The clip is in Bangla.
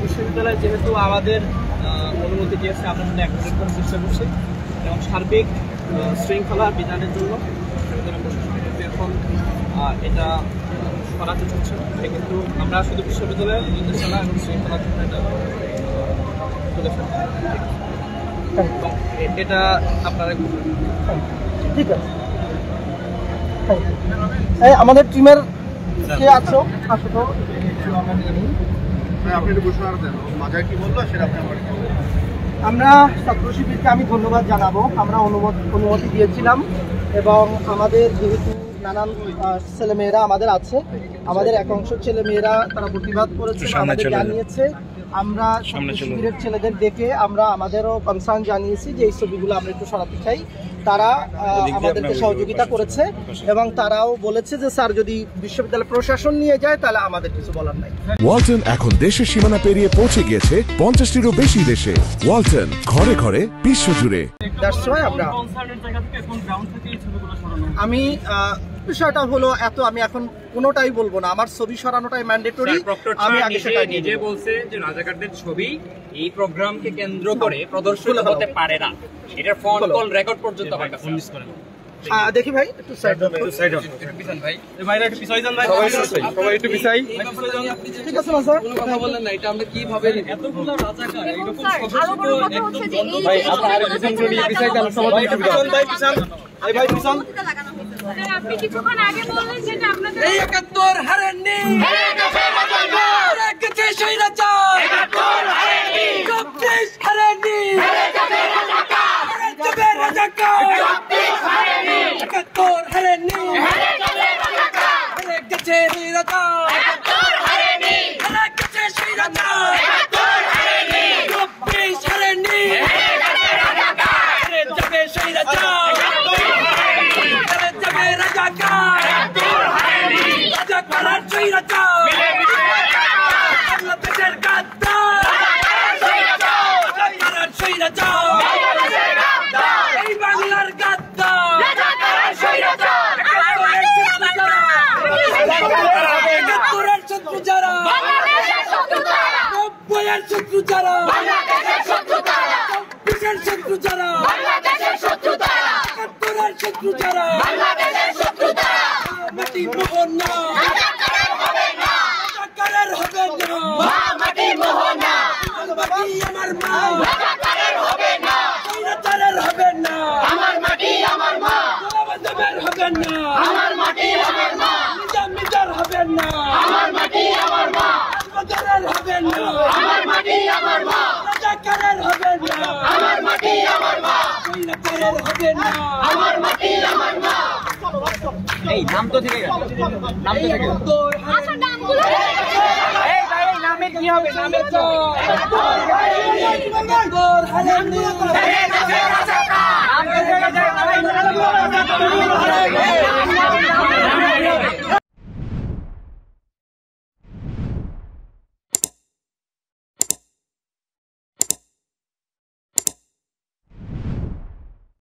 বিশ্ববিদ্যালয় যেহেতু আমাদের অনুমতি দিয়েছে, আমরা একটা চেষ্টা করছি এবং সার্বিক শৃঙ্খলা বিধানের জন্য এখন এটা সরাতে চাচ্ছে, কিন্তু আমরা শুধু বিশ্ববিদ্যালয়ের নির্দেশনা এবং শৃঙ্খলা তুলে ফেলছি। এটা আপনারা ঠিক আছে। আমাদের টিমের কে আছো? আমরা ছাত্র শিবিরকে আমি ধন্যবাদ জানাবো। আমরা অনুমতি দিয়েছিলাম এবং আমাদের যেহেতু নানান ছেলেমেয়েরা আমাদের আছে, আমাদের একাংশ ছেলেমেয়েরা তারা প্রতিবাদ করেছে, আমাদের জানিয়েছে। আমরা শিবিরের ছেলেদের দেখে আমরা আমাদেরও কনসার্ন জানিয়েছি যে এই ছবিগুলো আমরা একটু সরাতে চাই। তারা আমাদেরকে সহযোগিতা করেছে এবং তারাও বলেছে যে স্যার যদি বিশ্ববিদ্যালয় প্রশাসন নিয়ে যায় তাহলে আমাদের কিছু বলার নাই। ওয়ালটন এখন দেশের সীমানা পেরিয়ে পৌঁছে গিয়েছে 50টিরও বেশি দেশে। ওয়ালটন, ঘরে ঘরে বিশ্বজুড়ে। আমি বিষয়টা হলো এত আমি এখন কোনোটাই বলবো না, আমার ছবি সরানোটাই ম্যান্ডেটরি। আমি আগে সেটা নিজে বলছে যে রাজাকারদের ছবি এই প্রোগ্রামকে কেন্দ্র করে প্রদর্শিত হতে পারে না, এটার ফোন কল রেকর্ড পর্যন্ত আমার কাছে মিস করে। দেখি ভাই একটু সাইড দাও, সাইড দাও পিছন ভাই, এই ভাইরা একটু পিছাই যান ভাই, সবাই একটু পিছাই। ঠিক আছে না স্যার? কথা বলেন না, এটা আমরা কিভাবে এতগুলো রাজাকার এরকম একদম ভাই আপনারা আরে পিছন চলে পিছাই যান, সবাই একটু পিছন ভাই, পিছন এই ভাই পিছন। আপনি কিছুক্ষণ আগে বললেন যেটা আপনাদের এই 71 হারেননি, হারে গেছে স্বৈরাচার, 71 হারেননি, 24 হারেননি, হারে যাবে রাজাকার, হারে যাবে রাজাকার, 24 হারেননি, 71 হারেননি, হারে যাবে রাজাকার, হারে গেছে স্বৈরাচার, 71 হারেননি, হারে গেছে স্বৈরাচার, 71 হারেননি, 24 হারেননি, হারে যাবে রাজাকার, হারে যাবে স্বৈরাচার, 71 হারেননি, হারে যাবে রাজাকার, 71 হারেননি, রাজাকার আর স্বৈরাচার, বাংলাদেশের গাদ্দার, রাজাকার আর স্বৈরাচার, এই বাংলার গাদ্দার, রাজাকার আর স্বৈরাচার, 71-এর শত্রু যারা, বাংলাদেশের শত্রু যারা, 90-এর শত্রু যারা, বাংলাদেশের শত্রু যারা, 24-এর শত্রু যারা, বাংলাদেশের শত্রু যারা, 71-এর শত্রু যারা, বাংলাদেশের শত্রু যারা, মাটি মোহন না, রাজাকারের হবে না, রাজাকারের হবে না, মাটি মোহন না, মাটি আমার মা, রাজাকারের হবে না, স্বৈরাচারের হবে না, আমার মাটি আমার মা, গোলাবাজাবের হবে না, আমার মাটি আমার মা, নিজার হবে না, আমার মাটি আমার মা, রাজাকারের হবে না, আমার মাটি আমার মা, রাজাকারের হবে না, আমার মাটি আমার মা, স্বৈরাচারের হবে না, আমার মাটি আমার মা। এই নাম তো থেকে গেল, নাম তো থেকে গেল, আচ্ছা নামগুলো এই ভাই এই নামের কি হবে, নামের তো হারেননি, নাম থেকে গেছে রাজাকার, নাম থেকে গেছে